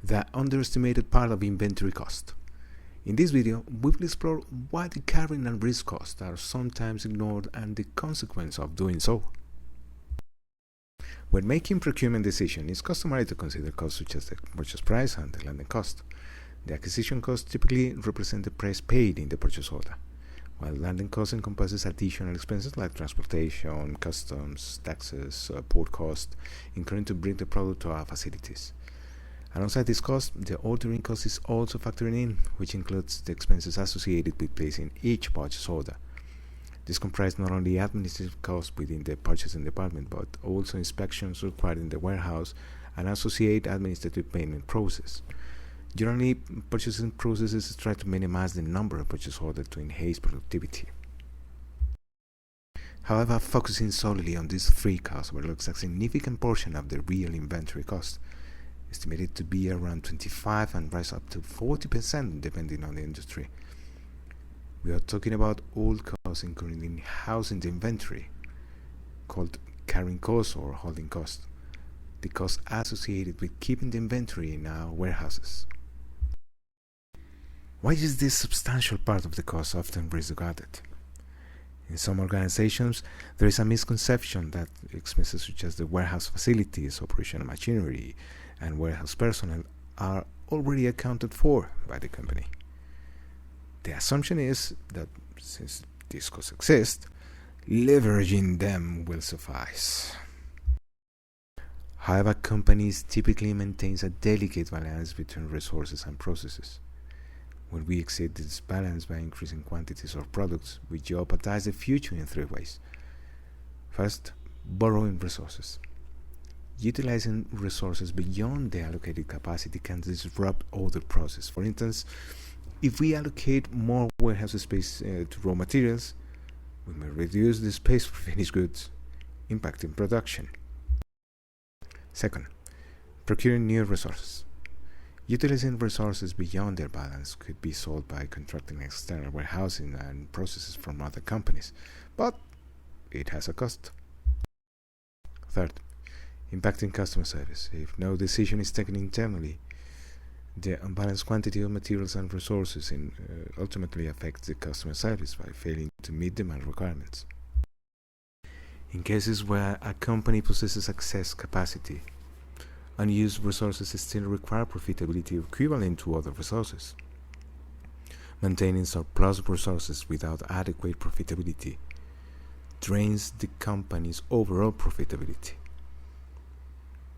the underestimated part of inventory cost. In this video, we will explore why the carrying and risk costs are sometimes ignored and the consequence of doing so. When making procurement decisions, it's customary to consider costs such as the purchase price and the landing cost. The acquisition costs typically represent the price paid in the purchase order, while landing cost encompasses additional expenses like transportation, customs, taxes, port cost, incurring to bring the product to our facilities. Alongside this cost, the ordering cost is also factored in, which includes the expenses associated with placing each purchase order. This comprises not only administrative costs within the purchasing department, but also inspections required in the warehouse and associated administrative payment process. Generally, purchasing processes try to minimize the number of purchase orders to enhance productivity. However, focusing solely on these three costs overlooks a significant portion of the real inventory cost, estimated to be around 25% and rise up to 40% depending on the industry. We are talking about all costs including in housing the inventory, called carrying costs or holding costs, the costs associated with keeping the inventory in our warehouses. Why is this substantial part of the cost often disregarded? In some organizations, there is a misconception that expenses such as the warehouse facilities, operational machinery, and warehouse personnel are already accounted for by the company. The assumption is that since these costs exist, leveraging them will suffice. However, companies typically maintain a delicate balance between resources and processes. When we exceed this balance by increasing quantities of products, we jeopardize the future in three ways. First, borrowing resources. Utilizing resources beyond the allocated capacity can disrupt other processes. For instance, if we allocate more warehouse space to raw materials, we may reduce the space for finished goods, impacting production. Second, procuring new resources. Utilizing resources beyond their balance could be solved by contracting external warehousing and processes from other companies, but it has a cost. Third, impacting customer service. If no decision is taken internally, the unbalanced quantity of materials and resources ultimately affects the customer service by failing to meet demand requirements. In cases where a company possesses excess capacity, unused resources still require profitability equivalent to other resources. Maintaining surplus resources without adequate profitability drains the company's overall profitability.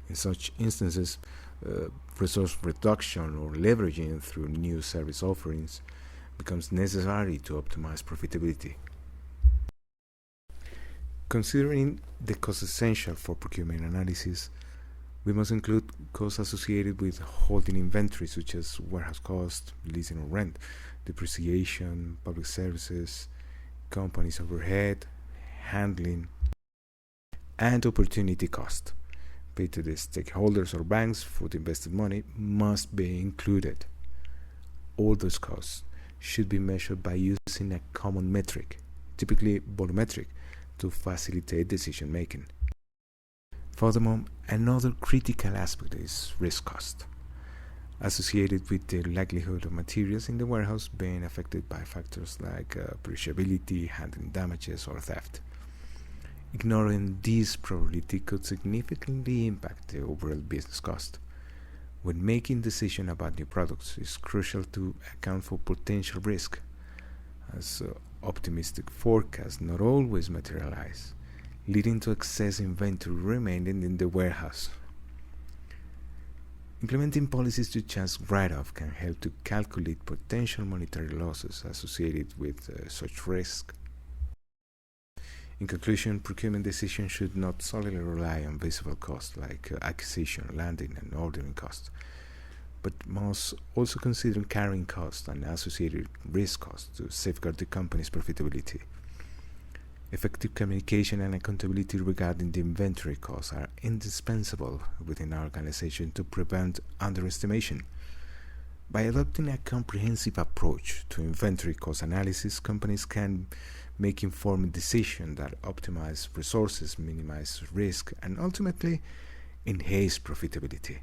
In such instances, resource reduction or leveraging through new service offerings becomes necessary to optimize profitability. Considering the cost essential for procurement analysis, we must include costs associated with holding inventory such as warehouse cost, leasing or rent, depreciation, public services, company's overhead, handling, and opportunity cost. Paid to the stakeholders or banks for the invested money must be included. All those costs should be measured by using a common metric, typically volumetric, to facilitate decision making. Furthermore, another critical aspect is risk cost, associated with the likelihood of materials in the warehouse being affected by factors like perishability, handling damages, or theft. Ignoring this probability could significantly impact the overall business cost. When making decisions about new products, it's crucial to account for potential risk, as optimistic forecasts not always materialize, leading to excess inventory remaining in the warehouse. Implementing policies such as write-off can help to calculate potential monetary losses associated with such risk. In conclusion, procurement decisions should not solely rely on visible costs like acquisition, landing, and ordering costs, but must also consider carrying costs and associated risk costs to safeguard the company's profitability. Effective communication and accountability regarding the inventory costs are indispensable within our organization to prevent underestimation. By adopting a comprehensive approach to inventory cost analysis, companies can make informed decisions that optimize resources, minimize risk, and ultimately enhance profitability.